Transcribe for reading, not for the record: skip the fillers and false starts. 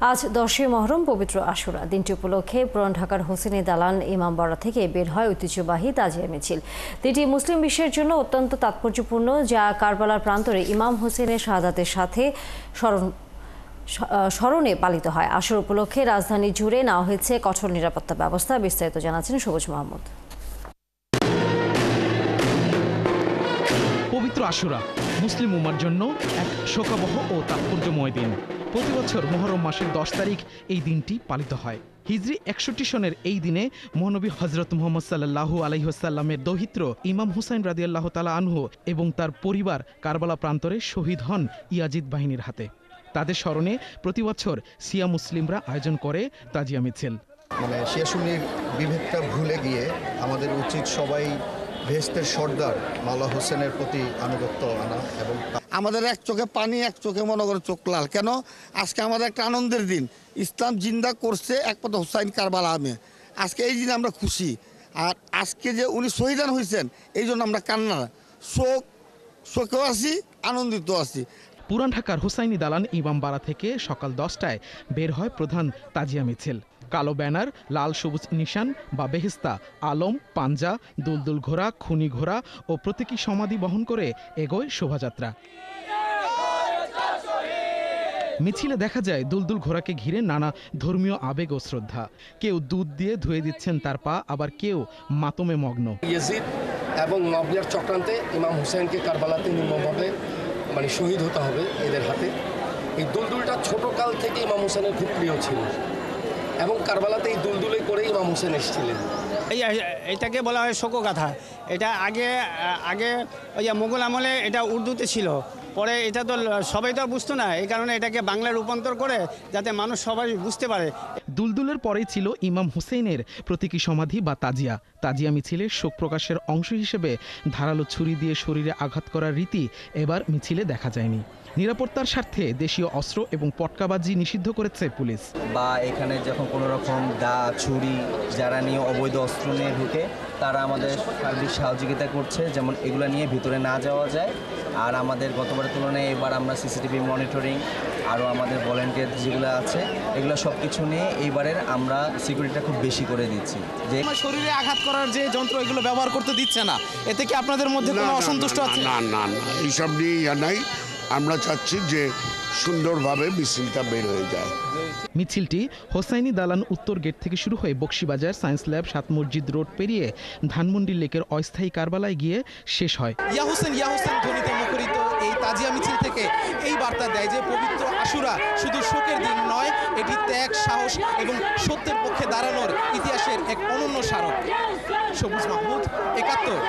আজ 10ই মহরম পবিত্র আশুরা। দিনটি উপলক্ষে পুরান ঢাকার হোসেনি দালান ইমামবাড়া থেকে বের হয় ঐতিহ্যবাহী তাজিয়া মিছিল। দিনটি মুসলিম বিশ্বের জন্য অত্যন্ত তাৎপর্যপূর্ণ, যা কারবালার প্রান্তরে ইমাম হোসেনের শাহাদাতের সাথে স্মরণে পালিত হয়। আশুরা উপলক্ষে রাজধানী জুড়ে নেওয়া হয়েছে কঠোর নিরাপত্তা ব্যবস্থা। বিস্তারিত জানাচ্ছেন সবুজ মাহমুদ। পবিত্র আশুরা মুসলিম উম্মার জন্য এক শোকাবহ ও তাৎপর্যময় দিন। প্রতি বছর মুহররম মাসের 10 তারিখ এই দিনটি পালিত হয়। হিজরি 61 সনের এই দিনে মহানবী হযরত মুহাম্মদ সাল্লাল্লাহু আলাইহি ওয়াসাল্লামের দৌহিত্র ইমাম হুসাইন রাদিয়াল্লাহু তাআলা আনহু এবং তার পরিবার কারবালা প্রান্তরে শহীদ হন ইয়াজিদ বাহিনীর হাতে। তাদের স্মরণে প্রতি বছর শিয়া মুসলিমরা আয়োজন করে তাজিয়া মিছিল। শিয়া সুন্নির বিভেদটা ভুলে গিয়ে আমাদের উচিত সবাই বেহেশতের সর্দার মাওলা হোসেনের প্রতি আনুগত্য আনা। এবং আমাদের এক চোখে পানি, এক চোখে মনে করে চোখ লাল। কেন? আজকে আমাদের একটা আনন্দের দিন। ইসলাম জিন্দা করছে একমাত্র হুসাইন কারবালা আমে। আজকে এই দিনে আমরা খুশি। আর আজকে যে উনি শহীদান হয়েছেন, এই জন্য আমরা কান্না শোকেও আছি, আনন্দিত আছি। পুরান ঢাকার হুসাইনি দালান ইমামবাড়া থেকে সকাল 10টায় বের হয় প্রধান তাজিয়া মিছিল। কালো ব্যানার, লাল সবুজ নিশান বা বেহেস্তা, আলম, পাঞ্জা, দুলদুল ঘোড়া, খুনি ঘোড়া ও প্রতীকী সমাধি বহন করে এগোয় শোভাযাত্রা। মিছিলে দেখা যায় দুলদুল ঘোড়াকে ঘিরে নানা ধর্মীয় আবেগ ও শ্রদ্ধা। কেউ দুধ দিয়ে ধুয়ে দিচ্ছেন তার পা, আবার কেউ মাতমে মগ্ন। ইয়াজিদ এবং মাবিয়ার চক্রান্তে ইমাম হুসাইনকে কারবালাতে নির্মমভাবে শহীদ হতে হবে এদের হাতে। এই দুলদুলটা ছোটকাল থেকে ইমাম হুসাইনের খুব প্রিয় ছিল এবং কারবালাতে এই দুলদুলে করে ইমাম হুসেন এসেছিলেন। এটাকে বলা হয় শোকগাথা। এটা আগে ওই মোগল আমলে এটা উর্দুতে ছিল, পরে এটা তো সবাই তো বুঝতো না, এই কারণে এটাকে বাংলায় রূপান্তর করে যাতে মানুষ সবাই বুঝতে পারে। দুলদুলের পরেই ছিল ইমাম হুসেইনের প্রতীকী সমাধি বা তাজিয়া। তাজিয়া মিছিলের শোক প্রকাশের অংশ হিসেবে ধারালো ছুরি দিয়ে শরীরে আঘাত করার রীতি এবার মিছিলে দেখা যায়নি। নিরাপত্তার স্বার্থে দেশীয় অস্ত্র এবং পটকাবাজি নিষিদ্ধ করেছে পুলিশ। বা এখানে যখন কোনো রকম দা, ছুরি যারা নিয়ে অবৈধ অস্ত্র নিয়ে ঢুকে, তারা আমাদের সার্বিক সহযোগিতা করছে, যেমন এগুলো নিয়ে ভিতরে না যাওয়া যায়। আর আমাদের গতবারের তুলনায় এবার আমরা সিসিটিভি মনিটরিং, আরও আমাদের ভলেন্টিয়ার যেগুলো আছে, এগুলো সব কিছু নিয়ে এইবারের আমরা সিকিউরিটিটা খুব বেশি করে দিচ্ছি। যে শরীরে আঘাত করার যে যন্ত্র, এগুলো ব্যবহার করতে দিচ্ছে না, এতে কি আপনাদের মধ্যে কোনো অসন্তুষ্ট আছে? না না না, এইসব নিয়ে নাই। আমরা চাচ্ছি যে সুন্দরভাবে মিছিলটা বের হয়ে যায়। মিছিলটি হোসাইনি দালান উত্তর গেট থেকে শুরু হয়ে বক্সিবাজার, সায়েন্স ল্যাব, সাত মসজিদ রোড পেরিয়ে ধানমন্ডি লেকের অস্থায়ী কারবালায় গিয়ে শেষ হয়। ইয়া হোসেন ধ্বনিতে মুখরিত এই তাজিয়া মিছিল থেকে এই বার্তা দেয় যে পবিত্র আশুরা শুধু শোকের দিন নয়, এটি ত্যাগ, সাহস এবং সত্যের পক্ষে দাঁড়ানোর ইতিহাসের এক অনন্য স্মারক। সবুজ মাহমুদ, ৭১।